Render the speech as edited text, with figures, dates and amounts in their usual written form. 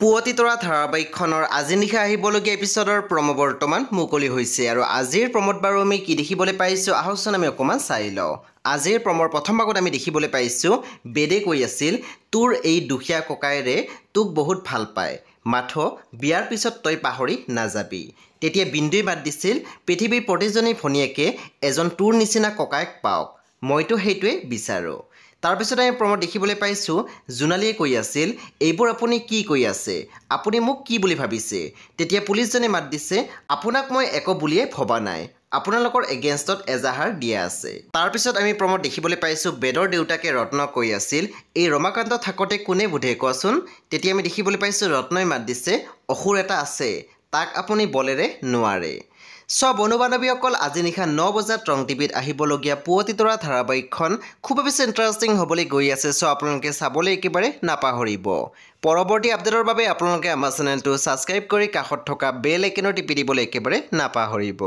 পুৱতি তৰা ধাৰাবাহিকখনৰ আজি নিশা আহিবলগীয়া এপিছডৰ প্ৰম' বৰ্তমান মুকলি হৈছে আৰু আজিৰ প্ৰম'ত বাৰু আমি কি দেখিবলৈ পাইছোঁ আহকচোন আমি অকণমান চাই লওঁ। আজিৰ প্ৰমৰ প্ৰথম ভাগত আমি দেখিবলৈ পাইছোঁ বেদে কৈ আছিল তোৰ এই দুখীয়া ককায়েৰে তোক বহুত ভাল পায়, মাথো বিয়াৰ পিছত তই পাহৰি নাযাবি। তেতিয়া বিন্দুৱে মাত দিছিল পৃথিৱীৰ প্ৰতিজনী ভনীয়েকে এজন তোৰ নিচিনা ককায়েক পাওক, মইতো সেইটোৱে বিচাৰোঁ। তাৰপিছত আমি প্ৰম'ত দেখিবলৈ পাইছোঁ জোনালীয়ে কৈ আছিল এইবোৰ আপুনি কি কৈ আছে, আপুনি মোক কি বুলি ভাবিছে। তেতিয়া পুলিচজনে মাত দিছে আপোনাক মই একো বুলিয়ে ভবা নাই, আপোনালোকৰ এগেইনষ্টত এজাহাৰ দিয়া আছে। তাৰপিছত আমি প্ৰম'ত দেখিবলৈ পাইছোঁ বেদৰ দেউতাকে ৰত্নক কৈ আছিল এই ৰমাকান্ত থাকোঁতে কোনে বোধে কোৱাচোন। তেতিয়া আমি দেখিবলৈ পাইছোঁ ৰত্নই মাত দিছে অসুৰ এটা আছে, তাক আপুনি বলেৰে নোৱাৰে। বন্ধু বান্ধৱীসকল আজি নিশা 9 বজাত ৰং টিভিত আহিবলগীয়া পুৱতি তৰা ধাৰাবাহিকখন খুব বেছি ইণ্টাৰেষ্টিং হ'বলৈ গৈ আছে। আপোনালোকে চাবলৈ একেবাৰে নাপাহৰিব। পৰৱৰ্তী আপডেটৰ বাবে আপোনালোকে আমাৰ চেনেলটো ছাবস্ক্ৰাইব কৰি কাষত থকা বেল আইকনত টিপি দিবলৈ একেবাৰে নাপাহৰিব।